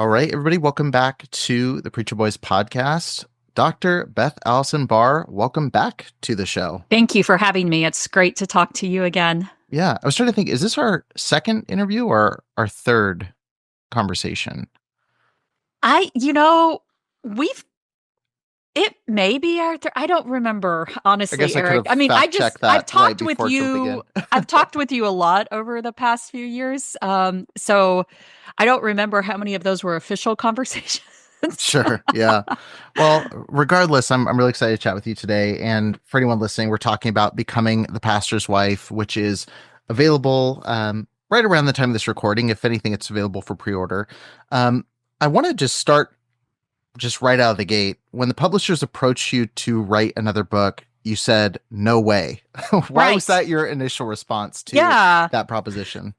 All right, everybody, welcome back to the Preacher Boys podcast. Dr. Beth Allison Barr, welcome back to the show. Thank you for having me. It's great to talk to you again. Yeah, I was trying to think, is this our second interview or our third conversation? We've it may be our I don't remember, I guess honestly, I could Eric. have I mean, fact checked I've that right talked with before jumping you. in. I've talked with you a lot over the past few years. So I don't remember how many of those were official conversations. Sure. Yeah. Well, regardless, I'm really excited to chat with you today. And for anyone listening, we're talking about Becoming the Pastor's Wife, which is available right around the time of this recording. If anything, it's available for pre-order. I want to just start just right out of the gate. When the publishers approached you to write another book, you said, no way. Why was Right. that your initial response to Yeah. that proposition?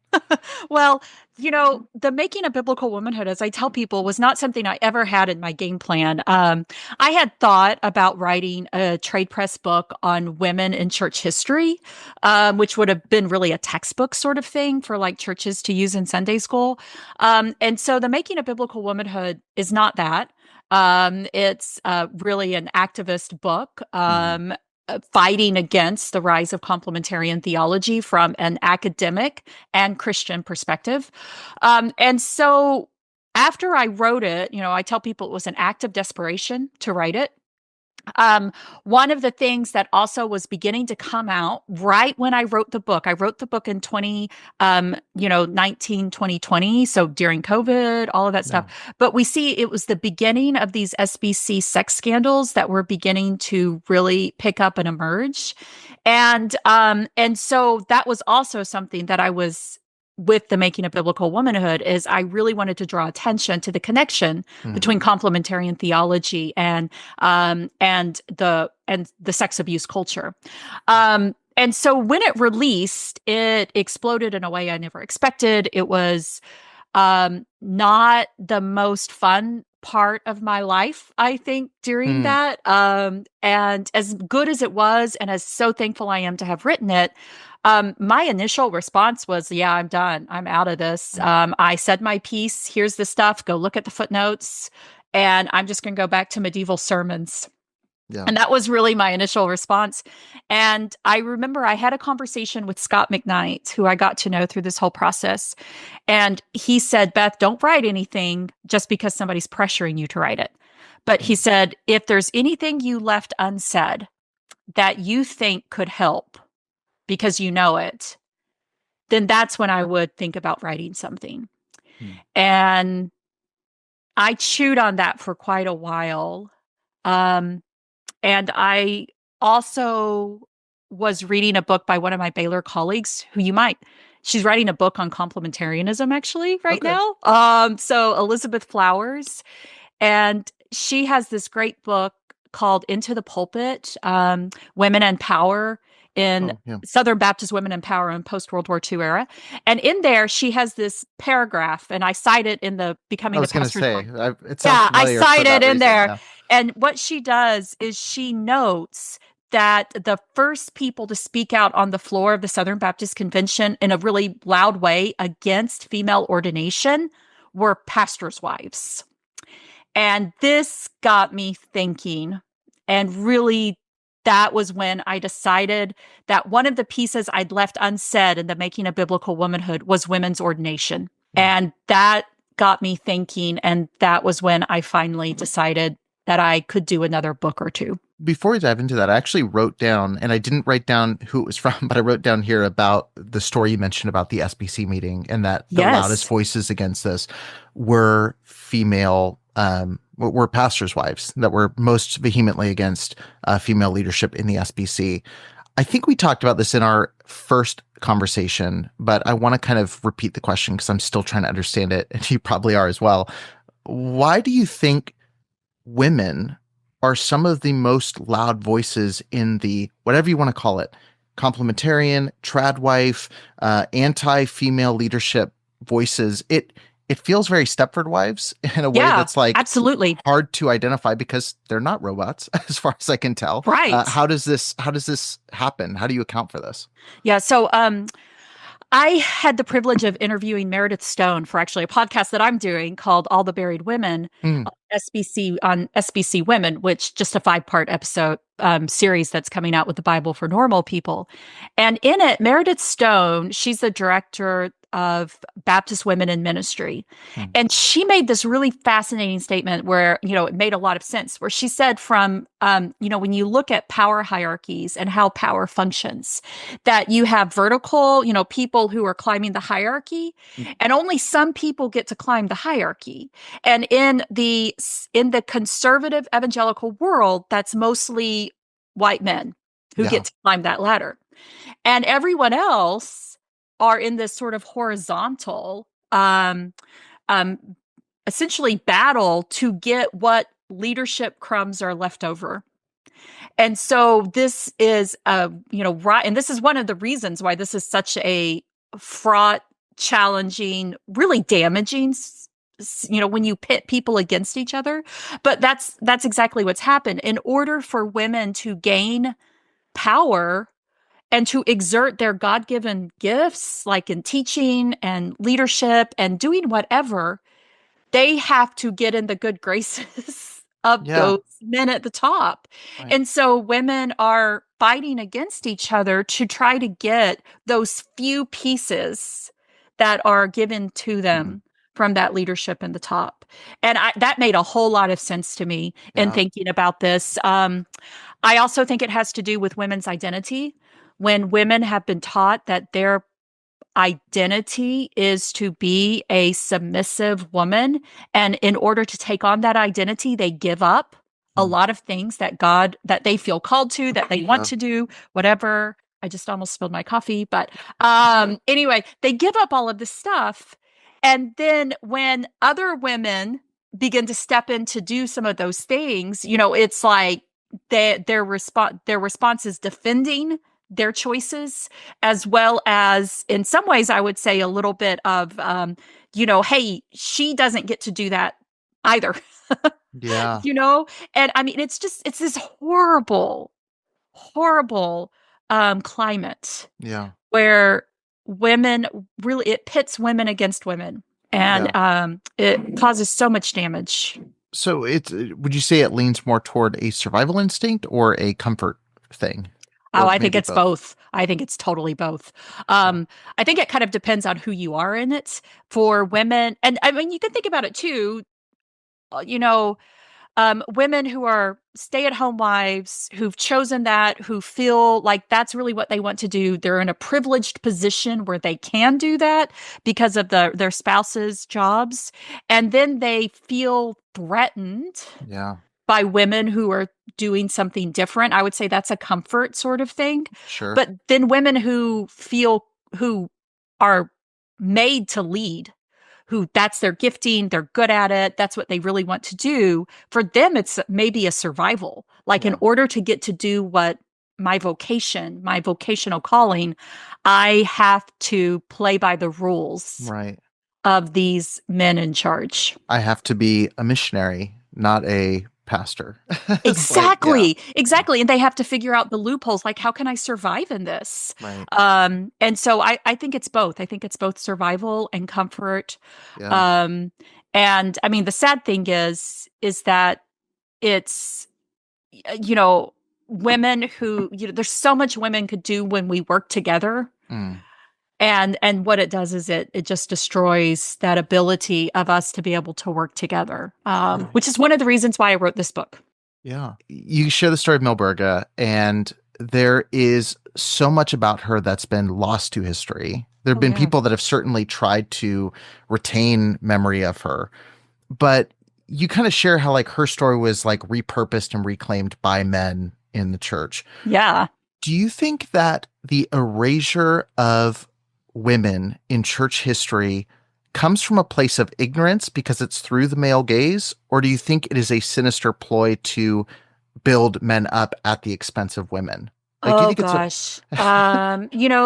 Well, the Making of Biblical Womanhood, as I tell people, was not something I ever had in my game plan. I had thought about writing a trade press book on women in church history, which would have been really a textbook sort of thing for like churches to use in Sunday school. And so the Making of Biblical Womanhood is not that. It's really an activist book. Fighting against the rise of complementarian theology from an academic and Christian perspective. And so after I wrote it, I tell people it was an act of desperation to write it. One of the things that also was beginning to come out right when I wrote the book, I wrote the book in 2020, so during COVID, all of that stuff. But we see it was the beginning of these SBC sex scandals that were beginning to really pick up and emerge. And so that was also something that I was with the Making of Biblical Womanhood is I really wanted to draw attention to the connection between complementarian theology and the sex abuse culture. And so when it released, it exploded in a way I never expected. It was not the most fun part of my life, I think, during that. And as good as it was, and as so thankful I am to have written it, my initial response was, yeah, I'm done. I'm out of this. I said my piece. Here's the stuff. Go look at the footnotes. And I'm just going to go back to medieval sermons. Yeah. And that was really my initial response. And I remember I had a conversation with Scott McKnight, who I got to know through this whole process. And he said, Beth, don't write anything just because somebody's pressuring you to write it. But he said, if there's anything you left unsaid that you think could help because you know it, then that's when I would think about writing something. And I chewed on that for quite a while. And I also was reading a book by one of my Baylor colleagues she's writing a book on complementarianism actually right now. So Elizabeth Flowers, and she has this great book called Into the Pulpit, Women and Power in Southern Baptist Women in Power in post-World War II era. And in there, she has this paragraph, and I cite it in the Becoming the Pastor's Book. I cite it in there. Yeah. And what she does is she notes that the first people to speak out on the floor of the Southern Baptist Convention in a really loud way against female ordination were pastors' wives. And this got me thinking, and really that was when I decided that one of the pieces I'd left unsaid in the Making of Biblical Womanhood was women's ordination. And that got me thinking, and that was when I finally decided that I could do another book or two. Before we dive into that, I actually wrote down, and I didn't write down who it was from, but I wrote down here about the story you mentioned about the SBC meeting, and that the loudest voices against this were female, were pastors' wives that were most vehemently against female leadership in the SBC. I think we talked about this in our first conversation, but I want to kind of repeat the question because I'm still trying to understand it, and you probably are as well. Why do you think women are some of the most loud voices in the, whatever you want to call it, complementarian, trad wife, anti-female leadership voices? It feels very Stepford Wives in a way that's like absolutely hard to identify because they're not robots, as far as I can tell. Right. How does this happen? How do you account for this? Yeah. So I had the privilege of interviewing Meredith Stone for actually a podcast that I'm doing called All the Buried Women, Mm, on SBC Women, which just a 5-part episode series that's coming out with the Bible for normal people. And in it, Meredith Stone, she's the director of Baptist Women in Ministry. mm, And she made this really fascinating statement where, it made a lot of sense, where she said when you look at power hierarchies and how power functions, that you have vertical, people who are climbing the hierarchy, mm, and only some people get to climb the hierarchy. And in the conservative evangelical world, that's mostly white men who yeah. get to climb that ladder. And everyone else are in this sort of horizontal, um, essentially battle to get what leadership crumbs are left over. And so this is, right. And this is one of the reasons why this is such a fraught, challenging, really damaging, when you pit people against each other. But that's exactly what's happened. In order for women to gain power and to exert their God-given gifts, like in teaching and leadership and doing whatever, they have to get in the good graces of Yeah. those men at the top. Right. And so women are fighting against each other to try to get those few pieces that are given to Mm, them from that leadership in the top. And that made a whole lot of sense to me in yeah. thinking about this. I also think it has to do with women's identity. When women have been taught that their identity is to be a submissive woman, and in order to take on that identity, they give up a Mm, lot of things that they feel called to, that they want yeah. to do, whatever. I just almost spilled my coffee, but anyway, they give up all of this stuff. And then when other women begin to step in to do some of those things, it's like their response is defending their choices, as well as, in some ways, I would say a little bit of, hey, she doesn't get to do that either. Yeah. you know and I mean, it's this horrible, horrible climate Yeah. where women, really, it pits women against women, Yeah. and it causes so much damage. So would you say it leans more toward a survival instinct or a comfort thing? Oh, Or I think maybe it's both? both. I think it's totally both. Yeah. I think it kind of depends on who you are in it. For women, and I mean, you can think about it too. uh, you know Women who are stay-at-home wives, who've chosen that, who feel like that's really what they want to do. They're in a privileged position where they can do that because of their spouses' jobs. And then they feel threatened Yeah. by women who are doing something different. I would say that's a comfort sort of thing. Sure. But then women who are made to lead, who that's their gifting, they're good at it, that's what they really want to do. For them, it's maybe a survival. Like, in Yeah. order to get to do what my vocational calling, I have to play by the rules Right. of these men in charge. I have to be a missionary, not a pastor. Like, yeah. Exactly. Exactly. And they have to figure out the loopholes. Like, how can I survive in this? Right. And so I think it's both. I think it's both survival and comfort. Yeah. Um, and I mean, the sad thing is that it's, you know, women who, there's so much women could do when we work together. Mm, And what it does is it just destroys that ability of us to be able to work together, right. which is one of the reasons why I wrote this book. Yeah. You share the story of Milberga, and there is so much about her that's been lost to history. There have Oh been yeah. people that have certainly tried to retain memory of her, but you kind of share how like her story was like repurposed and reclaimed by men in the church. Yeah. Do you think that the erasure of women in church history comes from a place of ignorance because it's through the male gaze, or do you think it is a sinister ploy to build men up at the expense of women? Like, do you Oh think it's a gosh.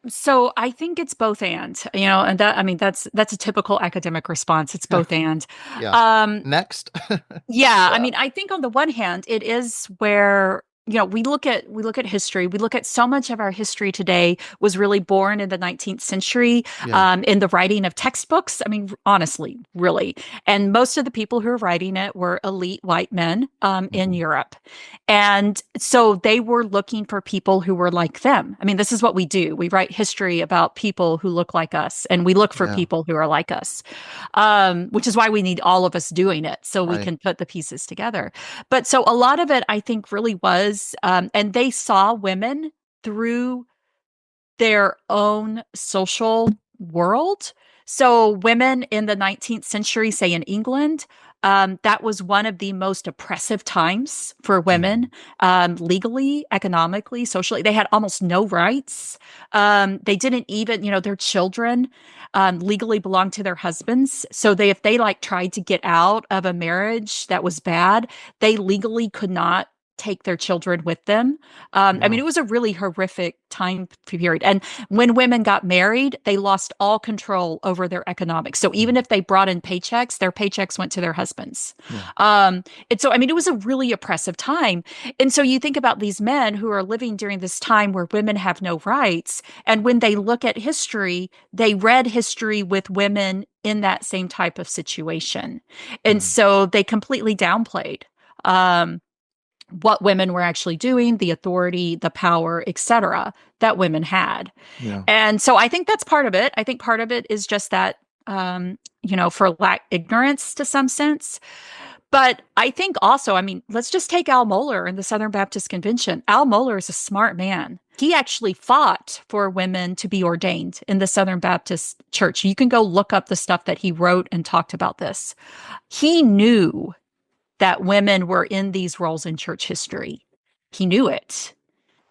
So I think it's both and that, I mean, that's a typical academic response. It's both and. yeah? Um, Next, yeah, I yeah, mean, I think on the one hand, it is where we look at history. We look at so much of our history today was really born in the 19th century, in the writing of textbooks. I mean, honestly, really. And most of the people who were writing it were elite white men in Europe. And so they were looking for people who were like them. I mean, this is what we do. We write history about people who look like us, and we look for people who are like us, which is why we need all of us doing it so we can put the pieces together. But so a lot of it, I think, really was, and they saw women through their own social world. So women in the 19th century, say in England, that was one of the most oppressive times for women, legally, economically, socially. They had almost no rights. They didn't even, their children legally belonged to their husbands. So if they like tried to get out of a marriage that was bad, they legally could not take their children with them. I mean, it was a really horrific time period. And when women got married, they lost all control over their economics. So even if they brought in paychecks, their paychecks went to their husbands. And so, I mean, it was a really oppressive time. And so you think about these men who are living during this time where women have no rights. And when they look at history, they read history with women in that same type of situation. And so they completely downplayed what women were actually doing, the authority, the power, etc., that women had. And so I think that's part of it. I think part of it is just that, for ignorance to some sense. But I think also, I mean, let's just take Al Mohler in the Southern Baptist Convention. Al Mohler is a smart man. He actually fought for women to be ordained in the Southern Baptist Church. You can go look up the stuff that he wrote and talked about this. He knew that women were in these roles in church history. He knew it.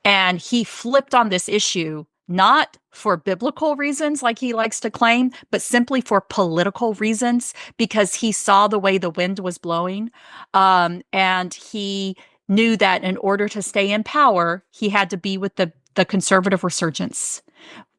And he flipped on this issue, not for biblical reasons like he likes to claim, but simply for political reasons, because he saw the way the wind was blowing. And he knew that in order to stay in power, he had to be with the conservative resurgence,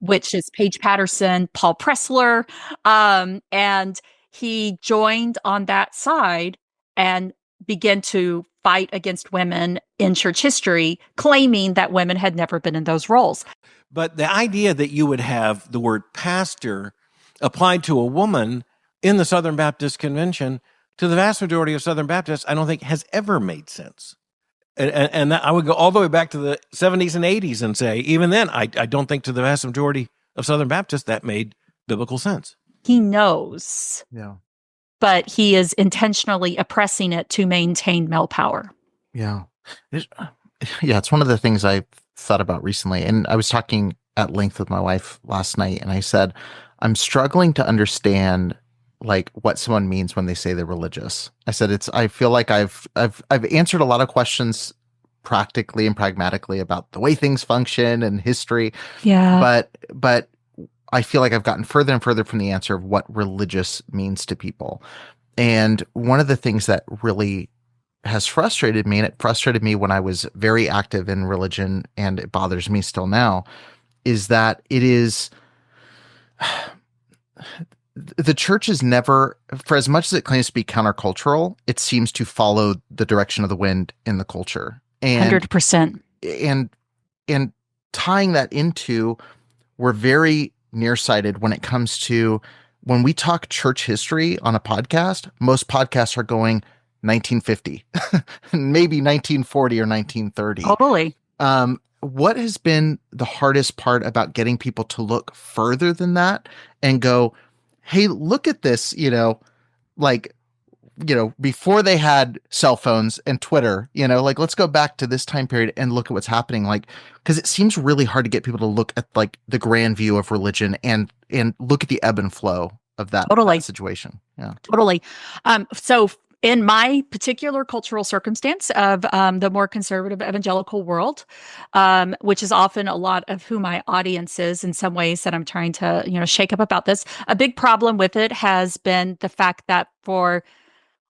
which is Paige Patterson, Paul Pressler. And he joined on that side and began to fight against women in church history, claiming that women had never been in those roles. But the idea that you would have the word pastor applied to a woman in the Southern Baptist Convention, to the vast majority of Southern Baptists, I don't think has ever made sense. And I would go all the way back to the 70s and 80s and say, even then, I don't think to the vast majority of Southern Baptists that made biblical sense. He knows. But he is intentionally oppressing it to maintain male power. It's one of the things I thought about recently. And I was talking at length with my wife last night, and I said, I'm struggling to understand like what someone means when they say they're religious. I said, I feel like I've answered a lot of questions practically and pragmatically about the way things function and history. But I feel like I've gotten further and further from the answer of what religious means to people. And one of the things that really has frustrated me, and it frustrated me when I was very active in religion, and it bothers me still now, is that the church is never, for as much as it claims to be countercultural, it seems to follow the direction of the wind in the culture. And 100%. And tying that into, we're very nearsighted when it comes to, when we talk church history on a podcast, most podcasts are going 1950, maybe 1940 or 1930. Totally. What has been the hardest part about getting people to look further than that and go, hey, look at this, before they had cell phones and Twitter, let's go back to this time period and look at what's happening. Because it seems really hard to get people to look at the grand view of religion and look at the ebb and flow of that, that situation. Yeah, totally. So in my particular cultural circumstance of the more conservative evangelical world, which is often a lot of who my audience is in some ways that I'm trying to, shake up about this, a big problem with it has been the fact that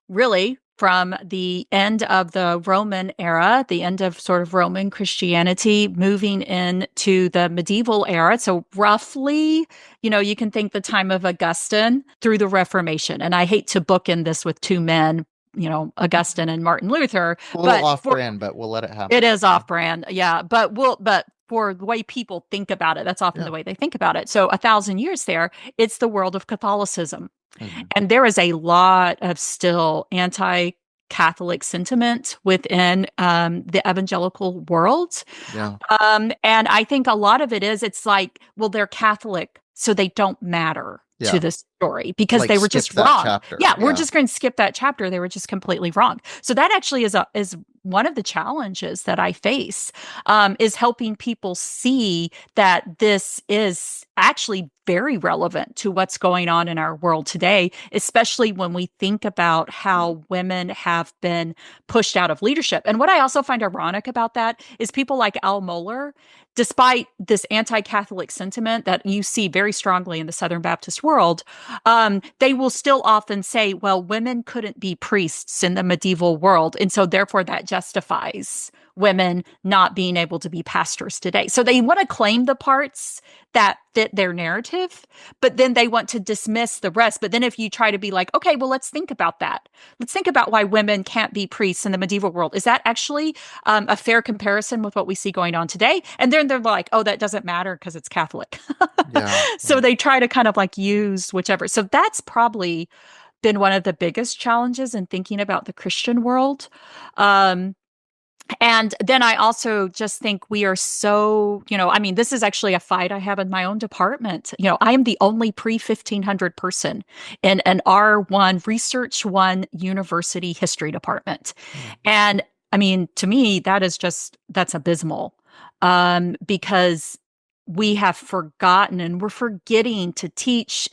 really from the end of the Roman era, the end of sort of Roman Christianity, moving into the medieval era. So roughly, you can think the time of Augustine through the Reformation. And I hate to bookend this with two men, Augustine and Martin Luther. A little off-brand, but we'll let it happen. It is off-brand, yeah. But for the way people think about it, that's often the way they think about it. So 1,000 years there, it's the world of Catholicism. Mm-hmm. And there is a lot of still anti-Catholic sentiment within the evangelical world. Yeah. And I think a lot of it is, it's like, well, they're Catholic, so they don't matter to the story because they were just wrong. We're just going to skip that chapter. They were just completely wrong. So that actually is one of the challenges that I face, is helping people see that this is actually very relevant to what's going on in our world today, especially when we think about how women have been pushed out of leadership. And what I also find ironic about that is people like Al Mohler, despite this anti-Catholic sentiment that you see very strongly in the Southern Baptist world, they will still often say, well, women couldn't be priests in the medieval world, and so therefore that justifies women not being able to be pastors today. So they want to claim the parts that fit their narrative, but then they want to dismiss the rest. But then if you try to be like, okay, well, let's think about that. Let's think about why women can't be priests in the medieval world. Is that actually a fair comparison with what we see going on today? And then they're like, oh, that doesn't matter because it's Catholic. So they try to kind of like use whichever. So that's probably been one of the biggest challenges in thinking about the Christian world. And then I also just think we are so, this is actually a fight I have in my own department. I am the only pre-1500 person in an R1 Research 1 university history department. And to me, that's abysmal, because we have forgotten and we're forgetting to teach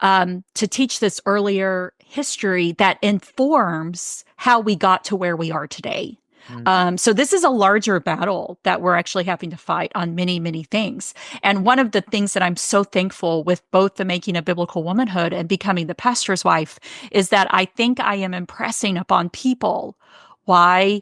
this earlier history that informs how we got to where we are today. So this is a larger battle that we're actually having to fight on many, many things. And one of the things that I'm so thankful with both the Making of Biblical Womanhood and Becoming the Pastor's Wife is that I think I am impressing upon people why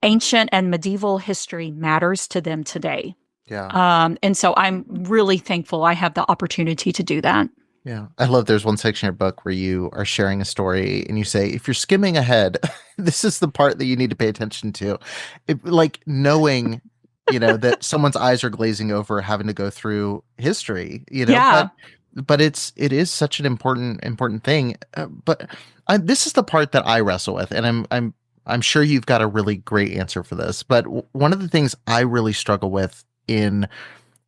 ancient and medieval history matters to them today. Yeah. And so I'm really thankful I have the opportunity to do that. Yeah. I love there's one section in your book where you are sharing a story and you say, if you're skimming ahead, this is the part that you need to pay attention to. Like knowing, that someone's eyes are glazing over having to go through history, Yeah. But it is such an important thing. But this is the part that I wrestle with, and I'm sure you've got a really great answer for this. But one of the things I really struggle with in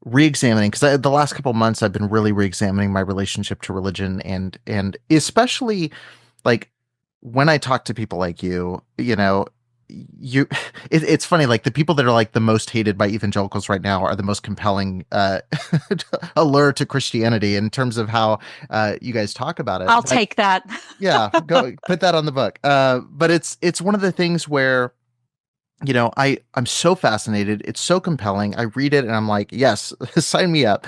re-examining, because the last couple of months I've been really re-examining my relationship to religion, and especially like when I talk to people like it's funny, like the people that are like the most hated by evangelicals right now are the most compelling allure to Christianity in terms of how you guys talk about it. I'll take that. Yeah, go put that on the book. But it's one of the things where I'm so fascinated. It's so compelling. I read it and I'm like, yes, sign me up.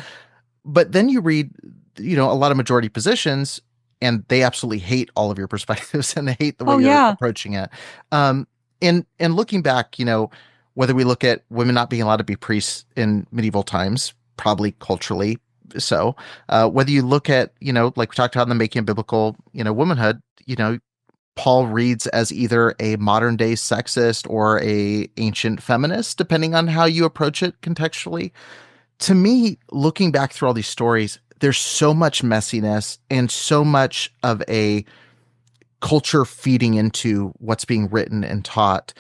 But then you read, a lot of majority positions and they absolutely hate all of your perspectives and they hate the way you're approaching it. And looking back, whether we look at women not being allowed to be priests in medieval times, probably culturally so, whether you look at, like we talked about in the Making of Biblical, Womanhood, Paul reads as either a modern day sexist or a ancient feminist, depending on how you approach it contextually. To me, looking back through all these stories, there's so much messiness and so much of a culture feeding into what's being written and taught.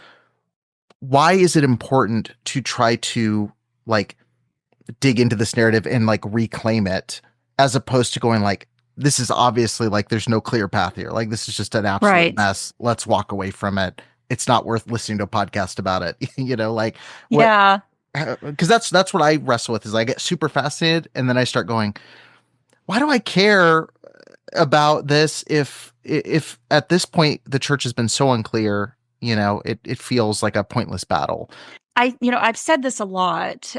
Why is it important to try to like dig into this narrative and like reclaim it, as opposed to going like, this is obviously like there's no clear path here. Like this is just an absolute mess. Let's walk away from it. It's not worth listening to a podcast about it. Because that's what I wrestle with is I get super fascinated and then I start going, why do I care about this if at this point the church has been so unclear, it feels like a pointless battle. I've said this a lot,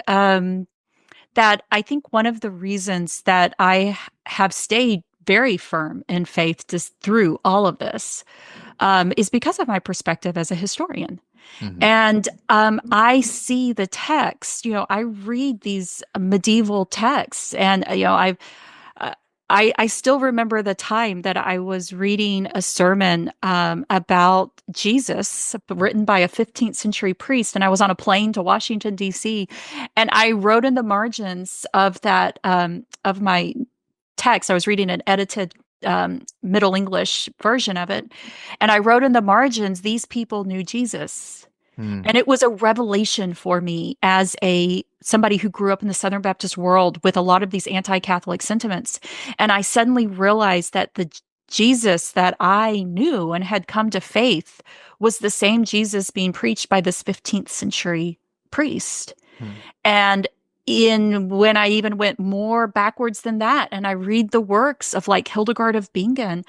that I think one of the reasons that I have stayed very firm in faith just through all of this is because of my perspective as a historian. Mm-hmm. And I see the text, I read these medieval texts and, I still remember the time that I was reading a sermon about Jesus written by a 15th century priest, and I was on a plane to Washington, D.C., and I wrote in the margins of that of my text. I was reading an edited Middle English version of it, and I wrote in the margins, "These people knew Jesus." And it was a revelation for me as somebody who grew up in the Southern Baptist world with a lot of these anti-Catholic sentiments. And I suddenly realized that the Jesus that I knew and had come to faith was the same Jesus being preached by this 15th century priest. And when I even went more backwards than that, and I read the works of like Hildegard of Bingen,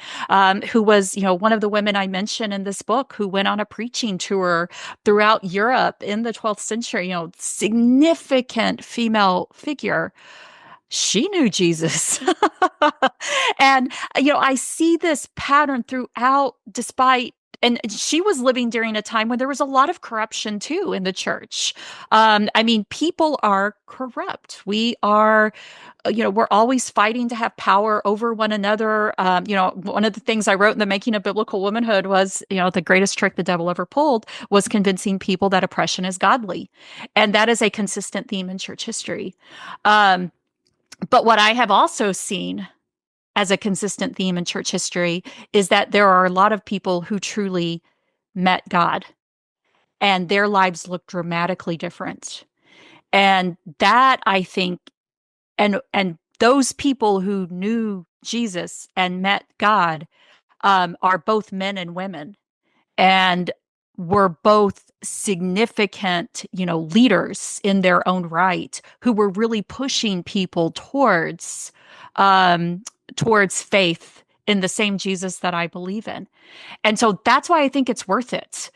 who was, one of the women I mentioned in this book, who went on a preaching tour throughout Europe in the 12th century, significant female figure. She knew Jesus. And, I see this pattern throughout, and she was living during a time when there was a lot of corruption too in the church. People are corrupt. We are, we're always fighting to have power over one another. One of the things I wrote in the Making of Biblical Womanhood was, the greatest trick the devil ever pulled was convincing people that oppression is godly. And that is a consistent theme in church history. But what I have also seen as a consistent theme in church history is that there are a lot of people who truly met God and their lives look dramatically different. And that, I think, and those people who knew Jesus and met God are both men and women, and were both significant, leaders in their own right, who were really pushing people towards faith in the same Jesus that I believe in. And so that's why I think it's worth it.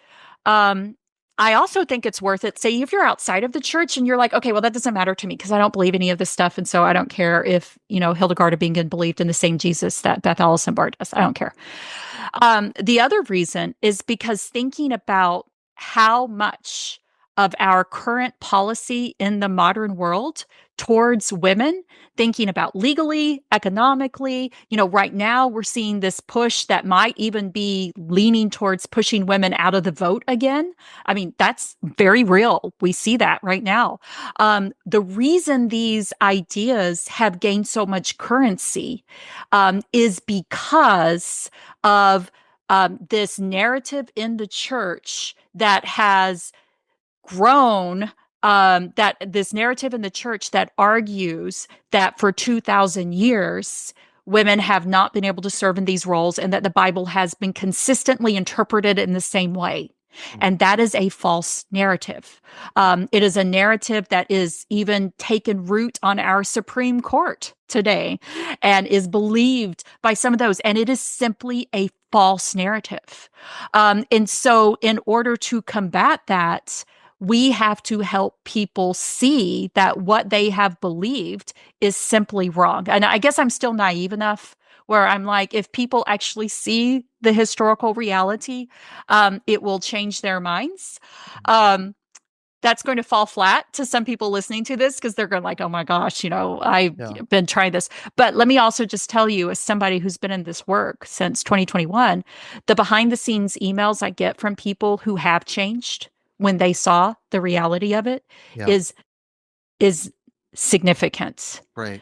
I also think it's worth it. Say if you're outside of the church and you're like, okay, well, that doesn't matter to me because I don't believe any of this stuff. And so I don't care if, Hildegard of Bingen believed in the same Jesus that Beth Allison Barr does. I don't care. The other reason is because thinking about how much of our current policy in the modern world towards women, thinking about legally, economically, right now we're seeing this push that might even be leaning towards pushing women out of the vote again. I mean, that's very real. We see that right now. The reason these ideas have gained so much currency is because of this narrative in the church that has grown, that this narrative in the church that argues that for 2,000 years, women have not been able to serve in these roles and that the Bible has been consistently interpreted in the same way. And that is a false narrative. It is a narrative that is even taken root on our Supreme Court today and is believed by some of those. And it is simply a false narrative. And so in order to combat that, we have to help people see that what they have believed is simply wrong. And I guess I'm still naive enough where I'm like, if people actually see the historical reality, it will change their minds. That's going to fall flat to some people listening to this because they're going like, oh my gosh, I've been trying this. But let me also just tell you, as somebody who's been in this work since 2021, the behind the scenes emails I get from people who have changed when they saw the reality of it is significant. Right.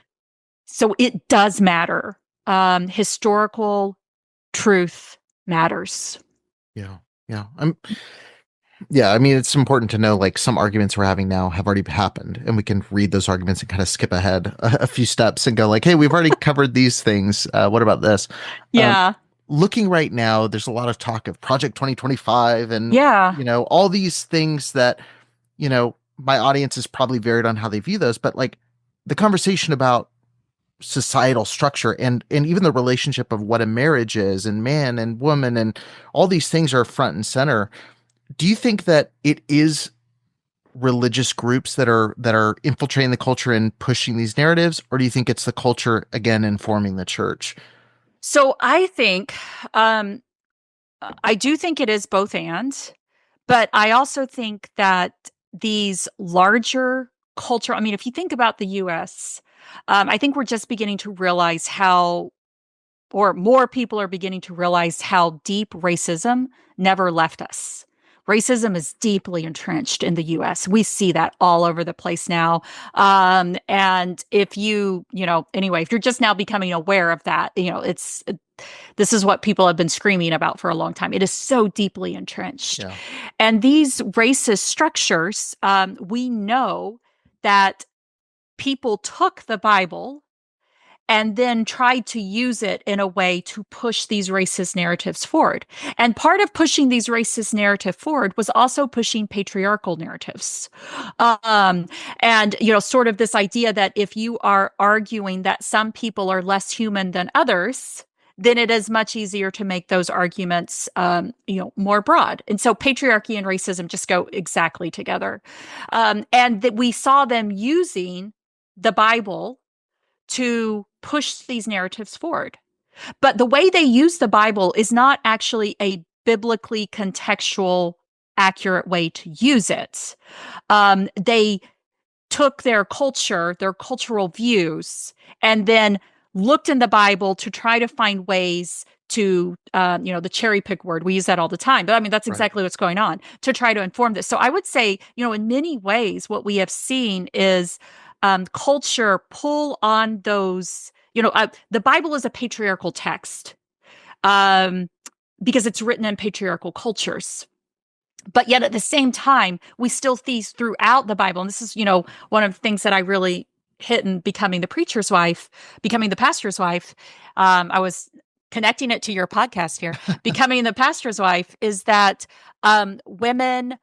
So it does matter. Historical truth matters. Yeah. I mean, it's important to know like some arguments we're having now have already happened, and we can read those arguments and kind of skip ahead a few steps and go like, hey, we've already covered these things. What about this? Yeah. Looking right now, there's a lot of talk of Project 2025 and, all these things that, my audience is probably varied on how they view those, but like the conversation about societal structure and even the relationship of what a marriage is and man and woman and all these things are front and center. Do you think that it is religious groups that are infiltrating the culture and pushing these narratives, or do you think it's the culture again informing the church? So I think, I do think it is both and, but I also think that these larger culture, if you think about the U.S., I think we're just beginning to realize or more people are beginning to realize how deep racism never left us. Racism is deeply entrenched in the U.S. We see that all over the place now. And if if you're just now becoming aware of that, this is what people have been screaming about for a long time. It is so deeply entrenched. Yeah. And these racist structures, we know that people took the Bible and then tried to use it in a way to push these racist narratives forward. And part of pushing these racist narratives forward was also pushing patriarchal narratives. Sort of this idea that if you are arguing that some people are less human than others, then it is much easier to make those arguments, more broad. And so patriarchy and racism just go exactly together. And that we saw them using the Bible to push these narratives forward. But the way they use the Bible is not actually a biblically contextual, accurate way to use it. They took their culture, their cultural views, and then looked in the Bible to try to find ways to, the cherry pick word. We use that all the time. But I mean, that's exactly what's going on to try to inform this. So I would say, in many ways, what we have seen is culture pull on those, the Bible is a patriarchal text because it's written in patriarchal cultures. But yet at the same time, we still see throughout the Bible, and this is, one of the things that I really hit in becoming the pastor's wife. I was connecting it to your podcast here. Becoming the pastor's wife is that women,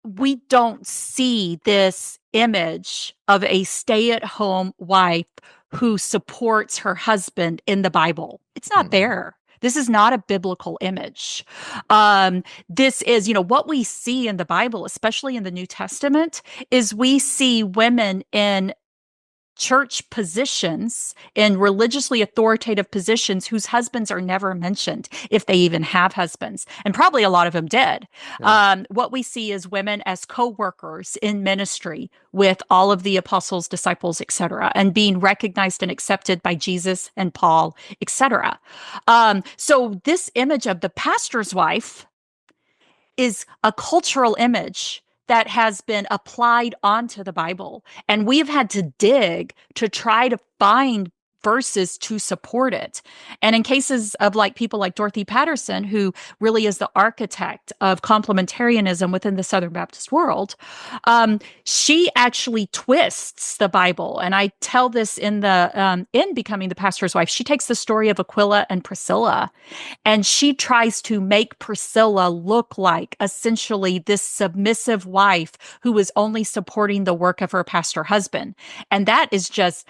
we don't see this image of a stay-at-home wife who supports her husband in the Bible. It's not there. This is not a biblical image. This is, what we see in the Bible, especially in the New Testament, is we see women in church positions, in religiously authoritative positions whose husbands are never mentioned, if they even have husbands. And probably a lot of them did. Yeah. What we see is women as co-workers in ministry with all of the apostles, disciples, etc., and being recognized and accepted by Jesus and Paul, etc. So this image of the pastor's wife is a cultural image that has been applied onto the Bible. And we've had to dig to try to find verses to support it. And in cases of people like Dorothy Patterson, who really is the architect of complementarianism within the Southern Baptist world, she actually twists the Bible. And I tell this in Becoming the Pastor's Wife. She takes the story of Aquila and Priscilla, and she tries to make Priscilla look like essentially this submissive wife who is only supporting the work of her pastor husband. And that is just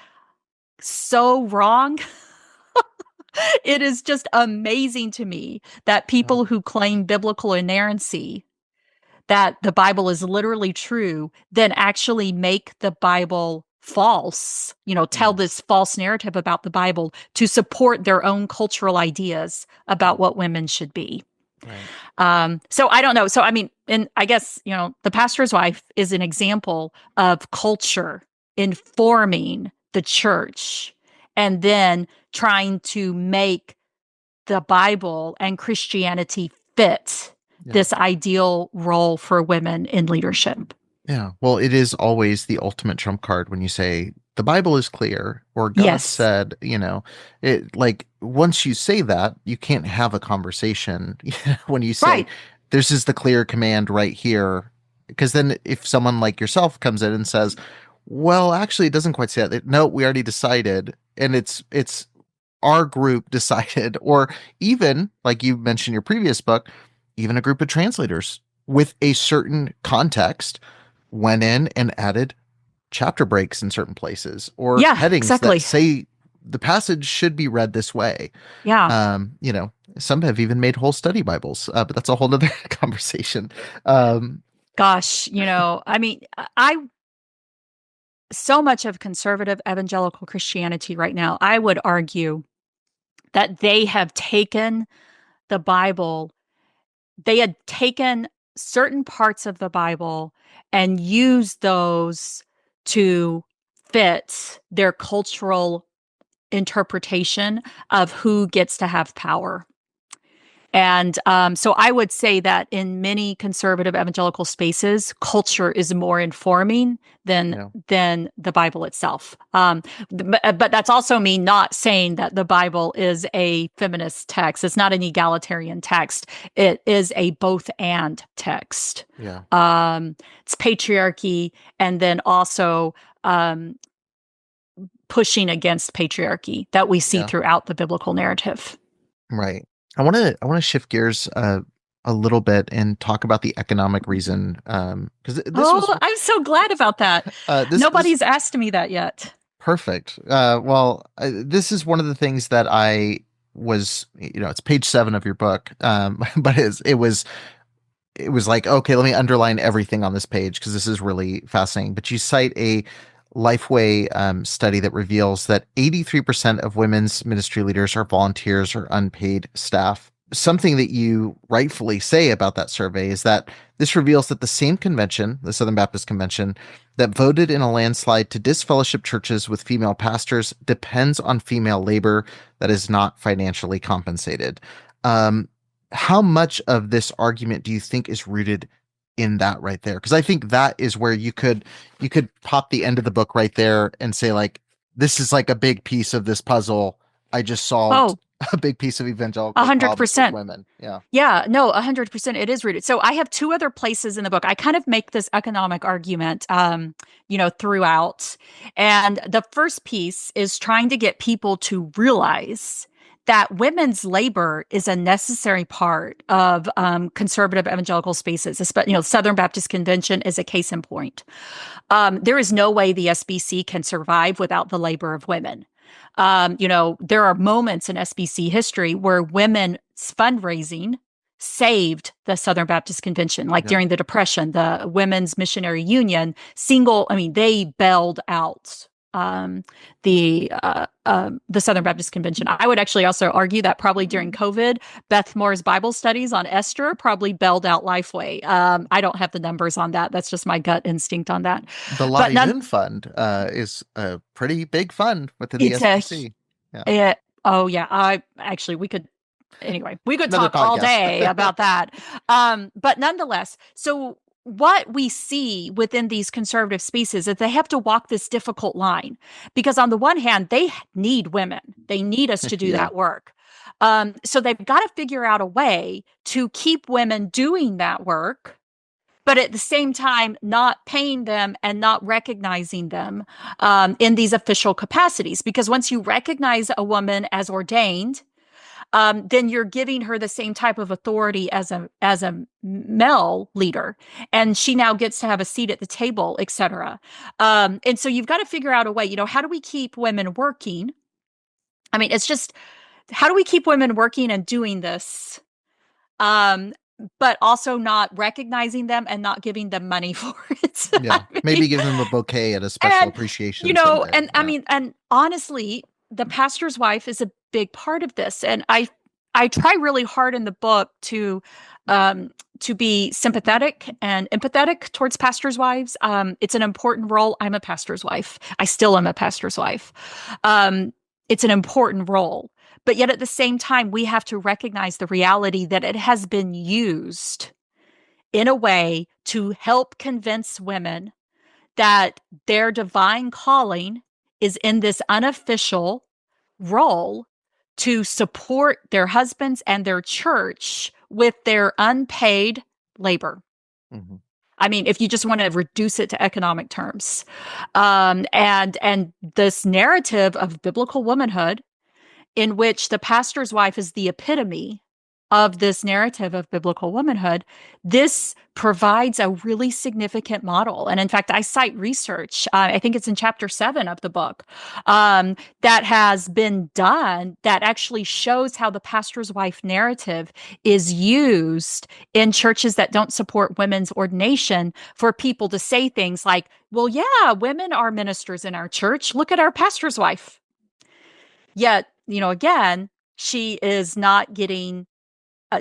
so wrong. It is just amazing to me that people who claim biblical inerrancy, that the Bible is literally true, then actually make the Bible false, tell this false narrative about the Bible to support their own cultural ideas about what women should be. Right. So I don't know. So, I mean, and I guess, the pastor's wife is an example of culture informing the church and then trying to make the Bible and Christianity fit this ideal role for women in leadership. Yeah. Well, it is always the ultimate trump card when you say the Bible is clear or God said, once you say that, you can't have a conversation when you say this is the clear command right here. Because then if someone like yourself comes in and says, well, actually, it doesn't quite say that. No, we already decided. And it's our group decided, or even like you mentioned in your previous book, even a group of translators with a certain context went in and added chapter breaks in certain places or headings that say the passage should be read this way. Yeah. Some have even made whole study Bibles, but that's a whole other conversation. Gosh, I mean, so much of conservative evangelical Christianity right now, I would argue that they have taken the Bible, they had taken certain parts of the Bible and used those to fit their cultural interpretation of who gets to have power. And so I would say that in many conservative evangelical spaces, culture is more informing than the Bible itself. But that's also me not saying that the Bible is a feminist text. It's not an egalitarian text. It is a both and text. Yeah. It's patriarchy, and then also pushing against patriarchy that we see throughout the biblical narrative. Right. I want to shift gears a little bit and talk about the economic reason. Because I'm so glad about that. Nobody's asked me that yet. Perfect. This is one of the things that I was, it's page 7 of your book, but it was like, okay, let me underline everything on this page because this is really fascinating. But you cite a Lifeway study that reveals that 83% of women's ministry leaders are volunteers or unpaid staff. Something that you rightfully say about that survey is that this reveals that the same convention, the Southern Baptist Convention, that voted in a landslide to disfellowship churches with female pastors depends on female labor that is not financially compensated. How much of this argument do you think is rooted in that right there? Because I think that is where you could pop the end of the book right there and say, like, this is like a big piece of this puzzle. I just solved a big piece of evangelical 100% women. Yeah, no, 100%. It is rooted. So I have 2 other places in the book. I kind of make this economic argument, throughout. And the first piece is trying to get people to realize that women's labor is a necessary part of conservative evangelical spaces. Southern Baptist Convention is a case in point. There is no way the SBC can survive without the labor of women. There are moments in SBC history where women's fundraising saved the Southern Baptist Convention, like during the Depression, the Women's Missionary Union, they bailed out the Southern Baptist Convention. I would actually also argue that probably during COVID, Beth Moore's Bible studies on Esther probably bailed out Lifeway. I don't have the numbers on that. That's just my gut instinct on that. The La Yun Fund is a pretty big fund within the SBC. We could talk all day about that. But nonetheless, so what we see within these conservative spaces is they have to walk this difficult line because on the one hand, they need women. They need us to do that work. So they've got to figure out a way to keep women doing that work, but at the same time, not paying them and not recognizing them in these official capacities. Because once you recognize a woman as ordained, then you're giving her the same type of authority as a male leader, and she now gets to have a seat at the table, etc. And so you've got to figure out a way. How do we keep women working? I mean, it's just how do we keep women working and doing this, but also not recognizing them and not giving them money for it? Maybe give them a bouquet at a special appreciation. And honestly, the pastor's wife is a big part of this. And I try really hard in the book to be sympathetic and empathetic towards pastors' wives. It's an important role. I'm a pastor's wife. I still am a pastor's wife. It's an important role. But yet at the same time, we have to recognize the reality that it has been used in a way to help convince women that their divine calling is in this unofficial role to support their husbands and their church with their unpaid labor. Mm-hmm. I mean, if you just want to reduce it to economic terms. And this narrative of biblical womanhood, in which the pastor's wife is the epitome of this narrative of biblical womanhood, this provides a really significant model. And in fact, I cite research, I think it's in chapter 7 of the book, that has been done that actually shows how the pastor's wife narrative is used in churches that don't support women's ordination for people to say things like, well, yeah, women are ministers in our church. Look at our pastor's wife. Yet, again, she is not getting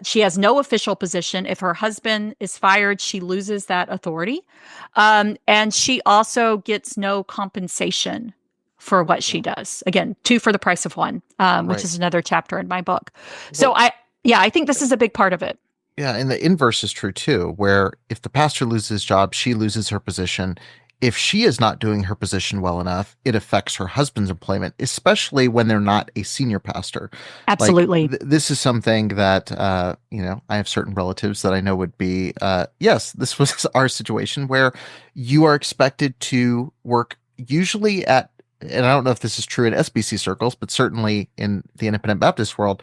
She has no official position. If her husband is fired, she loses that authority. And she also gets no compensation for what she does. Again, two for the price of one, which is another chapter in my book. So I think this is a big part of it. Yeah, and the inverse is true too, where if the pastor loses his job, she loses her position. If she is not doing her position well enough, it affects her husband's employment, especially when they're not a senior pastor. Absolutely. Like, this is something that, I have certain relatives that I know would be, yes, this was our situation where you are expected to work usually at, and I don't know if this is true in SBC circles, but certainly in the independent Baptist world,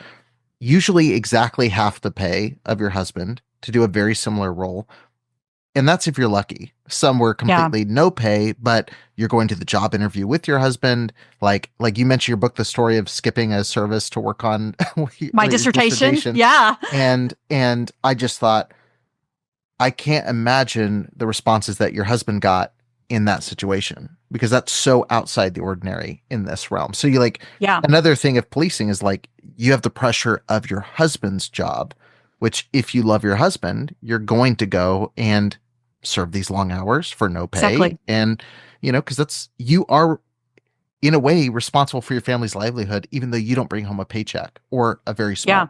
usually exactly half the pay of your husband to do a very similar role. And that's if you're lucky. Some were completely no pay, but you're going to the job interview with your husband. Like you mentioned your book, the story of skipping a service to work on my dissertation. Yeah. And I just thought, I can't imagine the responses that your husband got in that situation, because that's so outside the ordinary in this realm. So another thing of policing is like, you have the pressure of your husband's job, which if you love your husband, you're going to go and serve these long hours for no pay. Exactly. And, because you are in a way responsible for your family's livelihood, even though you don't bring home a paycheck or a very small.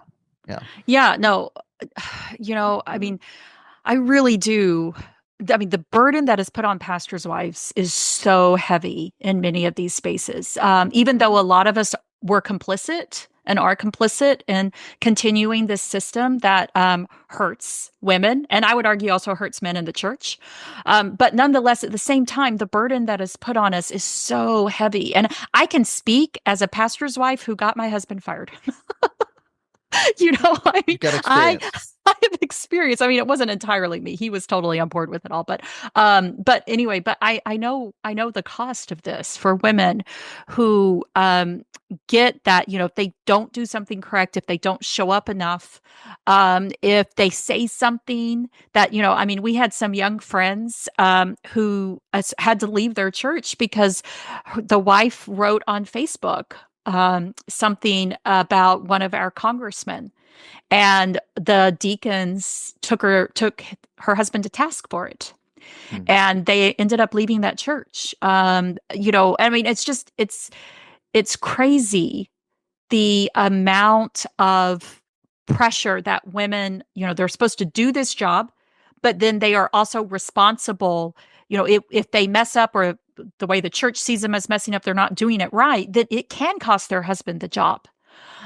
Yeah. No, I mean, I really do. I mean, the burden that is put on pastors' wives is so heavy in many of these spaces. Even though a lot of us were complicit and are complicit in continuing this system that hurts women, and I would argue also hurts men in the church. But nonetheless, at the same time, the burden that is put on us is so heavy. And I can speak as a pastor's wife who got my husband fired. I mean, I have experience. I mean, it wasn't entirely me. He was totally on board with it all. But anyway, but I know the cost of this for women who get that, if they don't do something correct, if they don't show up enough, if they say something that, I mean, we had some young friends who had to leave their church because the wife wrote on Facebook something about one of our congressmen, and the deacons took her husband to task for it. And they ended up leaving that church. I mean, it's crazy the amount of pressure that women, they're supposed to do this job, but then they are also responsible. If they mess up, or the way the church sees them as messing up, they're not doing it right, that it can cost their husband the job.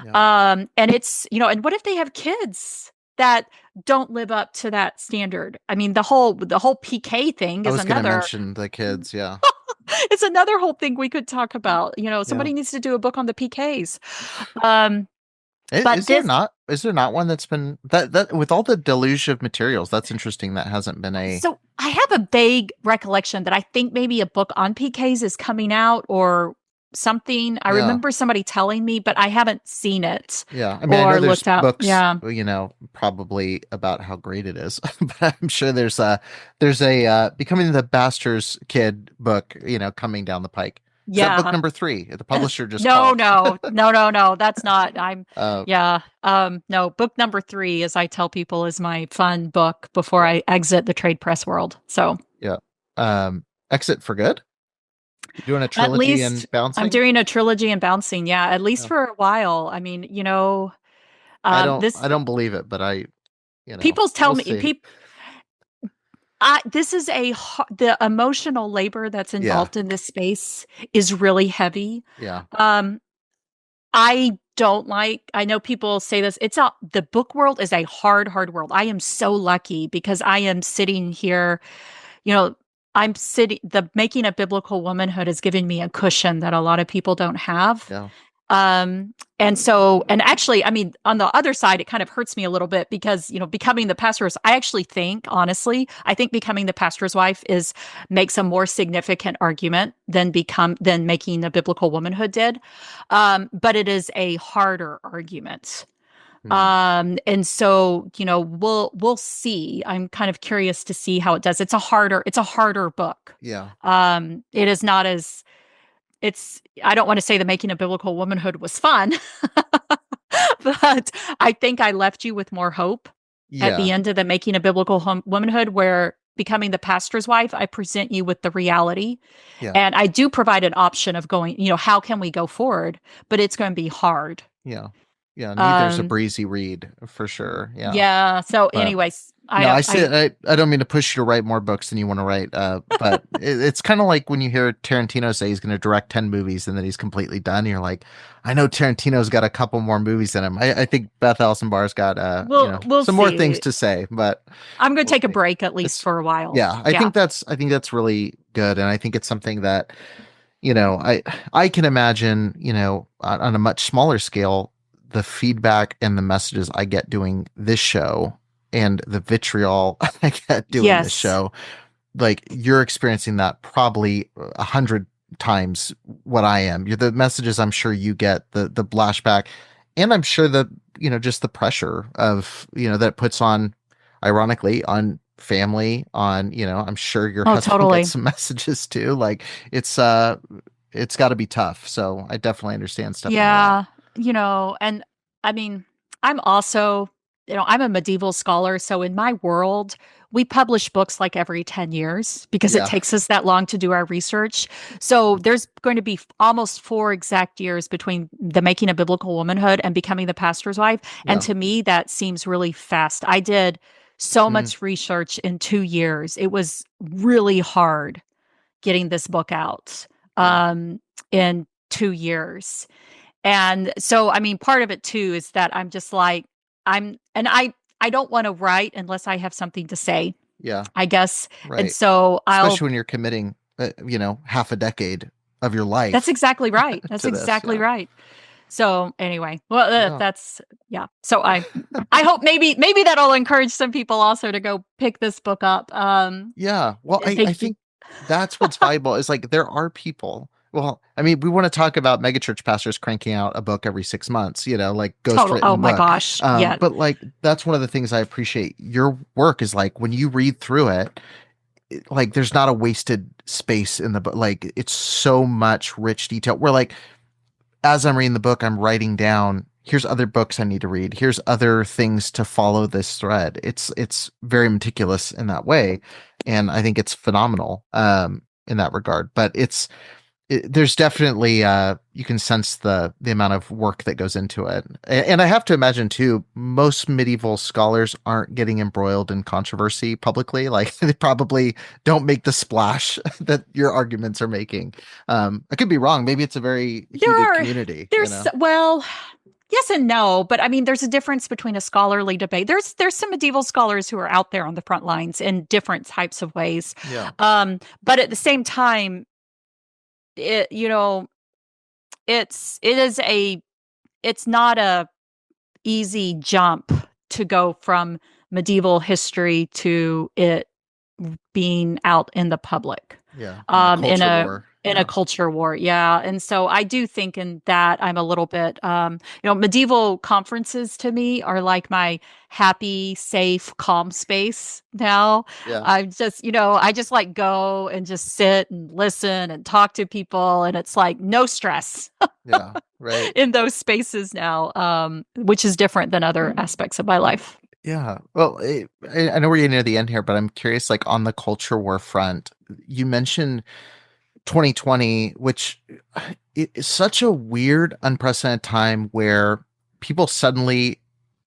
Yeah. And it's, and what if they have kids that don't live up to that standard? I mean, the whole PK thing is another. I was going to mention the kids. Yeah. It's another whole thing we could talk about. Somebody needs to do a book on the PKs. Is there not one that's been that with all the deluge of materials? That's interesting. That hasn't been a. So I have a vague recollection that I think maybe a book on PKs is coming out or something. I remember somebody telling me, but I haven't seen it. Yeah, I mean, I know there's books, probably about how great it is, but I'm sure there's a Becoming the Pastor's Kid book, coming down the pike. Is that book number 3? The publisher just no, that's not. No, book number 3, as I tell people, is my fun book before I exit the trade press world. So exit for good. You're doing a trilogy and bouncing. I'm doing a trilogy and bouncing. Yeah, at least for a while. I mean, I don't believe it, but people tell me. This is the emotional labor that's involved in this space is really heavy. Yeah. I know people say this. The book world is a hard world. I am so lucky because I am sitting here, the Making of Biblical Womanhood is giving me a cushion that a lot of people don't have. Yeah. And actually, I mean, on the other side, it kind of hurts me a little bit because, becoming the pastor's, I think becoming the pastor's wife makes a more significant argument than Making a Biblical Womanhood did. But it is a harder argument. And so, we'll see. I'm kind of curious to see how it does. It's a harder book. Yeah. It is not I don't want to say the Making of Biblical Womanhood was fun, But I think I left you with more hope at the end of the Making of Biblical Womanhood, where becoming the pastor's wife, I present you with the reality. Yeah. And I do provide an option of going, how can we go forward? But it's going to be hard. Yeah. Yeah. Neither's a breezy read for sure. Yeah. Yeah. So anyways, I don't mean to push you to write more books than you want to write, but it's kind of like when you hear Tarantino say he's going to direct 10 movies and then he's completely done. You're like, I know Tarantino's got a couple more movies in him. I think Beth Allison Barr's got we'll some more things to say, but I'm going to take a break at least for a while. Yeah, I think that's really good, and I think it's something that I can imagine on a much smaller scale, the feedback and the messages I get doing this show and the vitriol I get doing this show, like you're experiencing that probably 100 times what I am. You're the messages I'm sure you get, the flashback, and I'm sure that just the pressure of that it puts on, ironically, on family, on I'm sure your husband gets some messages too. Like it's got to be tough. So I definitely understand stuff. Yeah, and I mean, I'm also I'm a medieval scholar, so in my world, we publish books like every 10 years because it takes us that long to do our research. So there's going to be almost 4 exact years between the Making of Biblical Womanhood and becoming the pastor's wife. Yeah. And to me, that seems really fast. I did so much research in 2 years. It was really hard getting this book out in 2 years. And so, I mean, part of it too is that I'm just like, I don't want to write unless I have something to say. Yeah. I guess. Right. And so especially when you're committing, half a decade of your life. That's exactly right. That's exactly right. So anyway, well, that's. So I hope maybe that'll encourage some people also to go pick this book up. Yeah. Well, I think that's what's valuable is like, there are people. Well, I mean, we want to talk about megachurch pastors cranking out a book every 6 months, like ghostwritten. Oh my gosh. Yeah. But like, that's one of the things I appreciate. Your work is like, when you read through it, like there's not a wasted space in the book. Like it's so much rich detail. Where like, as I'm reading the book, I'm writing down, here's other books I need to read. Here's other things to follow this thread. It's very meticulous in that way. And I think it's phenomenal in that regard. But there's definitely you can sense the amount of work that goes into it. And I have to imagine too, most medieval scholars aren't getting embroiled in controversy publicly. Like they probably don't make the splash that your arguments are making. I could be wrong. Maybe it's a very heated community. Well, yes and no, but I mean, there's a difference between a scholarly debate. There's some medieval scholars who are out there on the front lines in different types of ways. Yeah. But at the same time, it's not a easy jump to go from medieval history to it being out in the public. Yeah. In a culture war. Yeah. And so I do think in that I'm a little bit, medieval conferences to me are like my happy, safe, calm space now. Yeah. I'm just, I just like go and just sit and listen and talk to people. And it's like no stress. Yeah. Right. In those spaces now, which is different than other aspects of my life. Yeah. Well, I know we're getting near the end here, but I'm curious, like on the culture war front, you mentioned 2020, which is such a weird, unprecedented time where people suddenly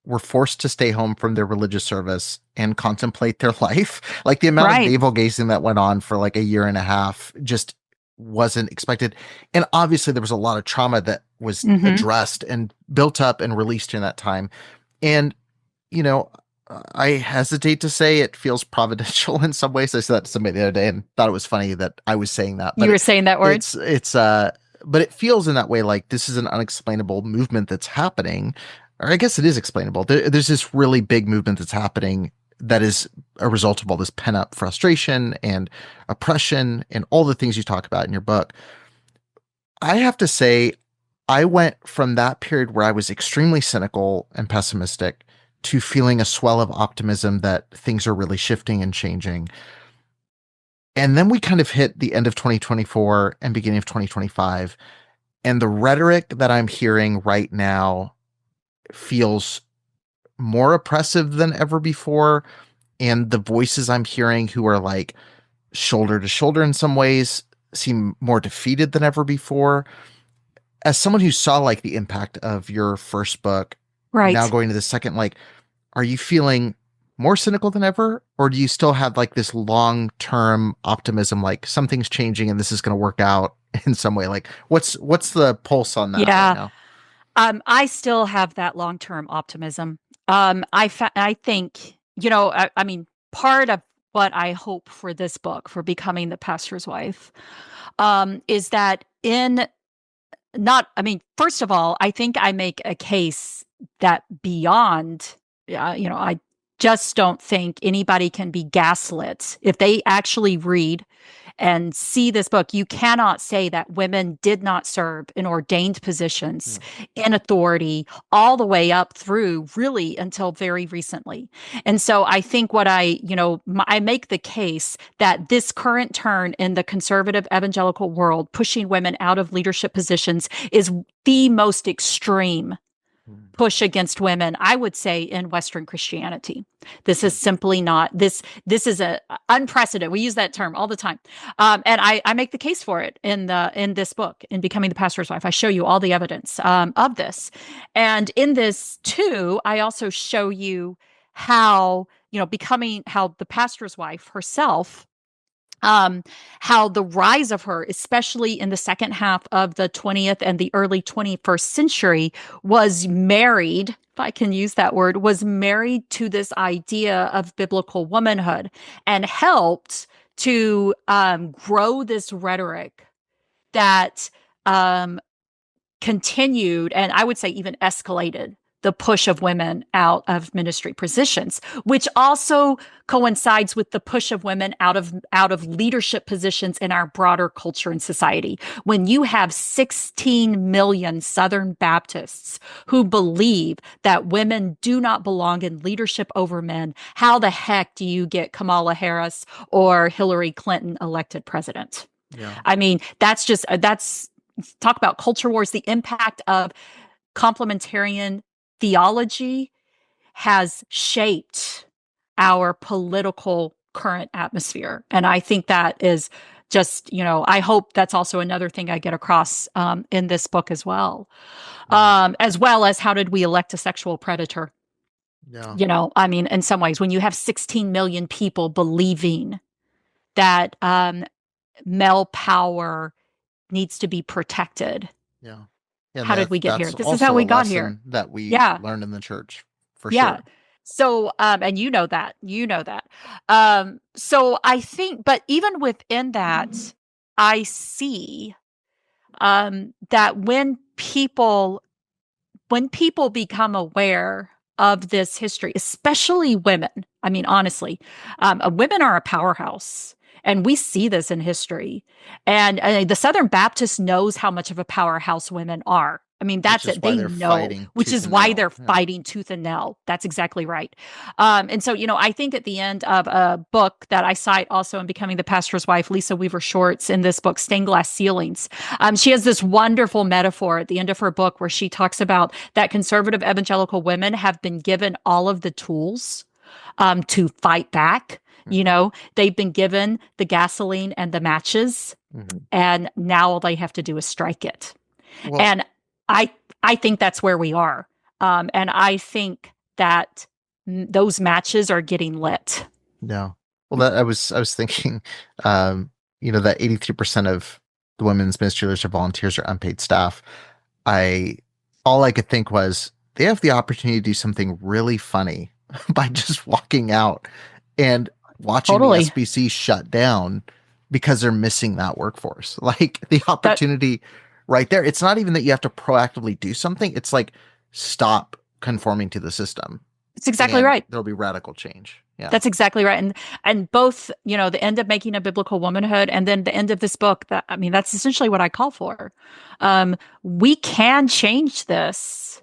were forced to stay home from their religious service and contemplate their life. Like the amount of navel gazing that went on for like a year and a half just wasn't expected. And obviously there was a lot of trauma that was addressed and built up and released in that time. And, I hesitate to say it feels providential in some ways. I said that to somebody the other day and thought it was funny that I was saying that. But you were saying that word? But it feels in that way like this is an unexplainable movement that's happening. Or I guess it is explainable. There's this really big movement that's happening that is a result of all this pent-up frustration and oppression and all the things you talk about in your book. I have to say, I went from that period where I was extremely cynical and pessimistic to feeling a swell of optimism that things are really shifting and changing. And then we kind of hit the end of 2024 and beginning of 2025. And the rhetoric that I'm hearing right now feels more oppressive than ever before. And the voices I'm hearing who are like shoulder to shoulder in some ways seem more defeated than ever before. As someone who saw like the impact of your first book, now going to the second, like, are you feeling more cynical than ever? Or do you still have like this long-term optimism, like something's changing and this is going to work out in some way? Like what's the pulse on that right now? I still have that long-term optimism. I think, I mean, part of what I hope for this book, for Becoming the Pastor's Wife, is that first of all, I think I make a case that beyond, I just don't think anybody can be gaslit if they actually read and see this book. You cannot say that women did not serve in ordained positions in authority all the way up through really until very recently. And so I think I make the case that this current turn in the conservative evangelical world, pushing women out of leadership positions, is the most extreme push against women, I would say, in Western Christianity. This is simply not, this is a unprecedented. We use that term all the time. And I make the case for it in this book, in Becoming the Pastor's Wife. I show you all the evidence of this. And in this too, I also show you how the pastor's wife herself, how the rise of her, especially in the second half of the 20th and the early 21st century, was married, if I can use that word, was married to this idea of biblical womanhood, and helped to grow this rhetoric that continued, and I would say even escalated, the push of women out of ministry positions, which also coincides with the push of women out of leadership positions in our broader culture and society. When you have 16 million Southern Baptists who believe that women do not belong in leadership over men, how the heck do you get Kamala Harris or Hillary Clinton elected president? Yeah. I mean, that's talk about culture wars. The impact of complementarian theology has shaped our political current atmosphere. And I think that is just, I hope that's also another thing I get across in this book as well. As well as, how did we elect a sexual predator? Yeah. I mean, in some ways, when you have 16 million people believing that male power needs to be protected. Yeah. How did we get here? This is how we got here. That we learned in the church, for sure. So, and you know that. So I think, but even within that, I see that when people become aware of this history, especially women, I mean, honestly, women are a powerhouse. And we see this in history. And the Southern Baptist knows how much of a powerhouse women are. I mean, that's it. They know, which is why they're fighting tooth and nail. That's exactly right. And so, I think at the end of a book that I cite also in Becoming the Pastor's Wife, Lisa Weaver Shorts, in this book, Stained Glass Ceilings, she has this wonderful metaphor at the end of her book where she talks about that conservative evangelical women have been given all of the tools to fight back. They've been given the gasoline and the matches, and now all they have to do is strike it. Well, and I think that's where we are. And I think that those matches are getting lit. Yeah. Well, I was thinking, that 83% of the women's ministry leaders or volunteers are unpaid staff. All I could think was, they have the opportunity to do something really funny by just walking out and watching the SBC shut down because they're missing that workforce. Like, the opportunity right there. It's not even that you have to proactively do something. It's like, stop conforming to the system. It's exactly right. There'll be radical change. Yeah. That's exactly right. And both, the end of Making a Biblical Womanhood and then the end of this book, that's essentially what I call for. We can change this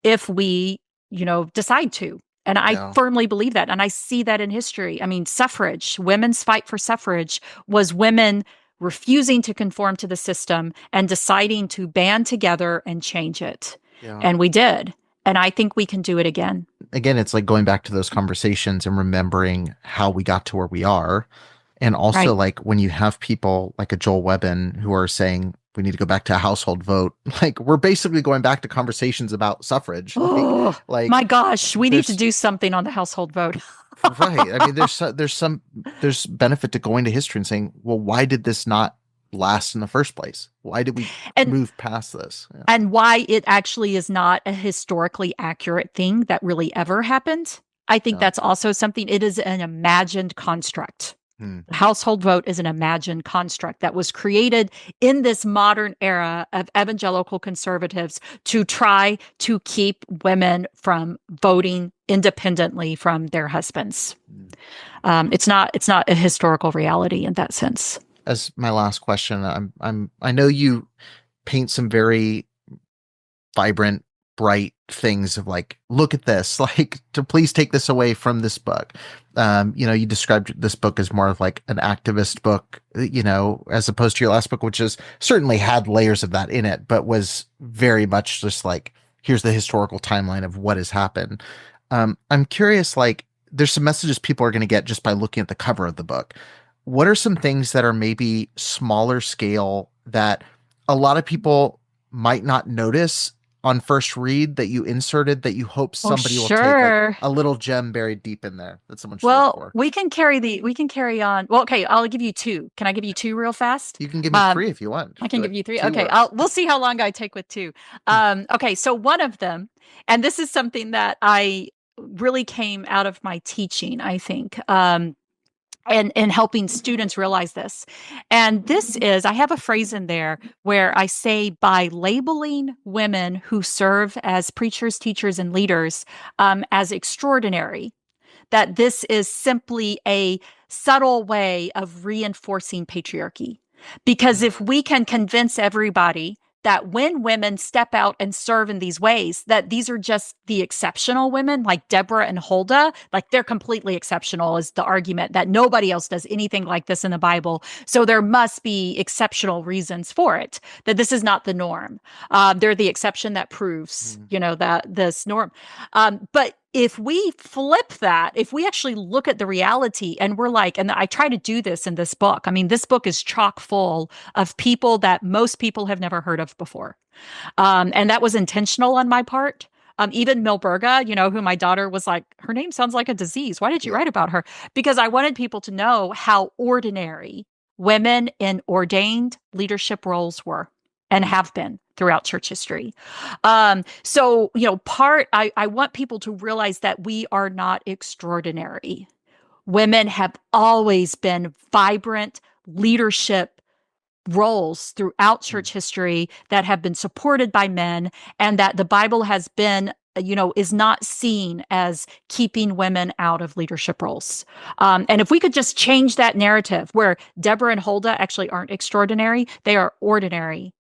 if we, decide to. And I firmly believe that. And I see that in history. I mean, suffrage, women's fight for suffrage was women refusing to conform to the system and deciding to band together and change it. Yeah. And we did. And I think we can do it again. Again, it's like going back to those conversations and remembering how we got to where we are. And also, like, when you have people like a Joel Webbin who are saying we need to go back to a household vote, like, we're basically going back to conversations about suffrage. Oh, like my gosh, we need to do something on the household vote. Right. I mean, there's benefit to going to history and saying, well, why did this not last in the first place? Why did we move past this? Yeah. And why it actually is not a historically accurate thing that really ever happened. I think that's also something. It is an imagined construct. The household vote is an imagined construct that was created in this modern era of evangelical conservatives to try to keep women from voting independently from their husbands. It's not a historical reality in that sense. As my last question, I know you paint some very vibrant, bright things of like, look at this, like, to please take this away from this book. You described this book as more of like an activist book, as opposed to your last book, which is certainly had layers of that in it, but was very much just like, here's the historical timeline of what has happened. I'm curious, like, there's some messages people are going to get just by looking at the cover of the book. What are some things that are maybe smaller scale that a lot of people might not notice on first read that you inserted that you hope somebody will take, like, a little gem buried deep in there that someone should look for? we can carry on. Well, okay, I'll give you two. Can I give you two real fast? You can give me three if you want. I can give you three. Okay, we'll see how long I take with two. Okay, so one of them, and this is something that I really came out of my teaching, I think, and helping students realize this. And this is, I have a phrase in there where I say, by labeling women who serve as preachers, teachers, and leaders as extraordinary, that this is simply a subtle way of reinforcing patriarchy. Because if we can convince everybody that when women step out and serve in these ways, that these are just the exceptional women, like Deborah and Huldah, like they're completely exceptional, is the argument, that nobody else does anything like this in the Bible. So there must be exceptional reasons for it, that this is not the norm. They're the exception that proves, that this norm. But if we flip that, if we actually look at the reality and we're like, and I try to do this in this book. I mean, this book is chock full of people that most people have never heard of before. And that was intentional on my part. Even Milberga, who my daughter was like, her name sounds like a disease. Why did you write about her? Because I wanted people to know how ordinary women in ordained leadership roles were and have been throughout church history. I want people to realize that we are not extraordinary. Women have always been vibrant leadership roles throughout church history that have been supported by men, and that the Bible has been, is not seen as keeping women out of leadership roles. And if we could just change that narrative where Deborah and Huldah actually aren't extraordinary, they are ordinary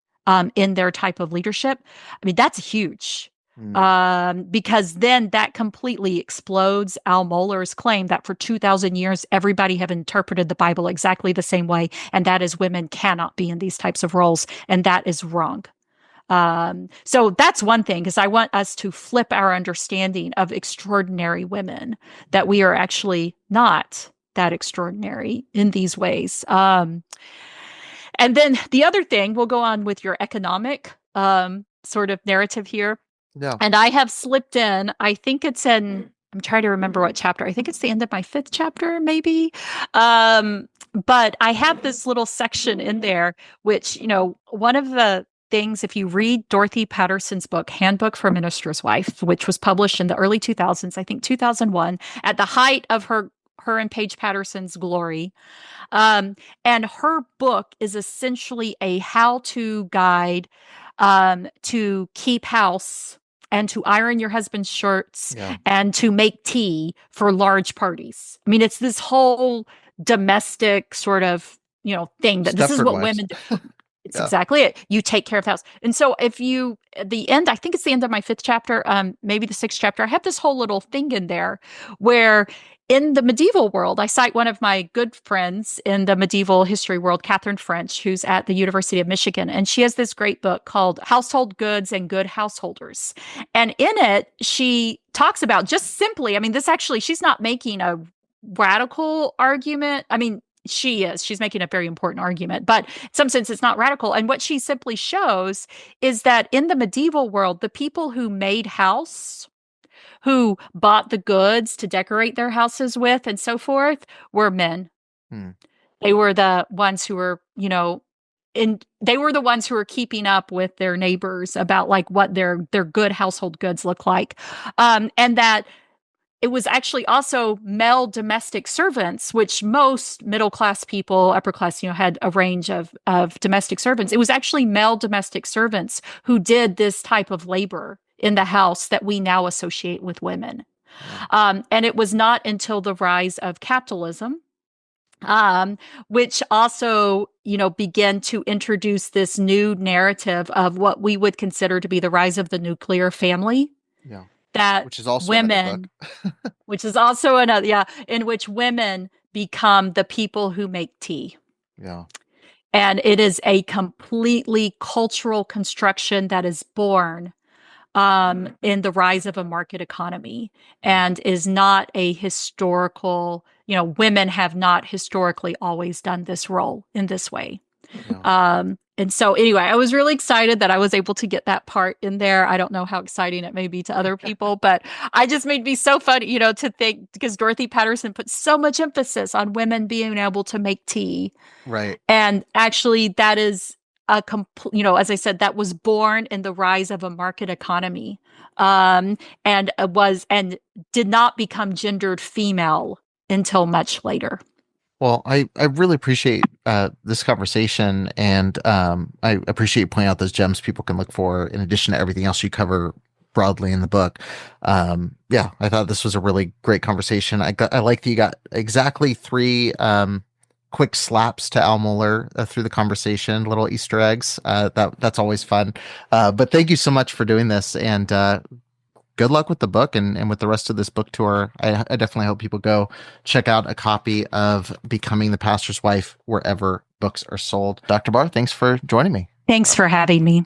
in their type of leadership. I mean, that's huge. Because then that completely explodes Al Mohler's claim that for 2,000 years, everybody have interpreted the Bible exactly the same way. And that is, women cannot be in these types of roles. And that is wrong. So that's one thing, because I want us to flip our understanding of extraordinary women, that we are actually not that extraordinary in these ways. And then the other thing, we'll go on with your economic sort of narrative here. Yeah. And I have slipped in, I think it's in, I'm trying to remember what chapter. I think it's the end of my 5th chapter, maybe. But I have this little section in there, which, one of the things, if you read Dorothy Patterson's book, Handbook for a Minister's Wife, which was published in the early 2000s, I think 2001, at the height of her and Paige Patterson's glory. And her book is essentially a how-to guide to keep house and to iron your husband's shirts and to make tea for large parties. I mean, it's this whole domestic sort of, thing that this is what women do. It's exactly it. You take care of the house. And so if you, at the end, I think it's the end of my 5th chapter, maybe the 6th chapter, I have this whole little thing in there where in the medieval world, I cite one of my good friends in the medieval history world, Catherine French, who's at the University of Michigan. And she has this great book called Household Goods and Good Householders. And in it, she talks about just simply, I mean, this actually, she's not making a radical argument. I mean, she is. She's making a very important argument, but in some sense, it's not radical. And what she simply shows is that in the medieval world, the people who made house, who bought the goods to decorate their houses with and so forth, were men. They were the ones who were, they were the ones who were keeping up with their neighbors about like what their good household goods look like. And that it was actually also male domestic servants, which most middle-class people, upper class, had a range of domestic servants. It was actually male domestic servants who did this type of labor in the house that we now associate with women. And it was not until the rise of capitalism, which also, began to introduce this new narrative of what we would consider to be the rise of the nuclear family. Yeah. That which is also women, which is also another, in which women become the people who make tea. Yeah. And it is a completely cultural construction that is born in the rise of a market economy and is not a historical, women have not historically always done this role in this way. Yeah. And so anyway, I was really excited that I was able to get that part in there. I don't know how exciting it may be to other people, but I just made me so funny, to think, because Dorothy Patterson put so much emphasis on women being able to make tea. Right. And actually that is as I said, that was born in the rise of a market economy, and did not become gendered female until much later. Well, I really appreciate this conversation, and I appreciate you pointing out those gems people can look for in addition to everything else you cover broadly in the book. Yeah, I thought this was a really great conversation. I like that you got exactly 3 quick slaps to Al Mohler through the conversation, little Easter eggs. That's always fun. But thank you so much for doing this, and good luck with the book and with the rest of this book tour. I definitely hope people go check out a copy of Becoming the Pastor's Wife wherever books are sold. Dr. Barr, thanks for joining me. Thanks for having me.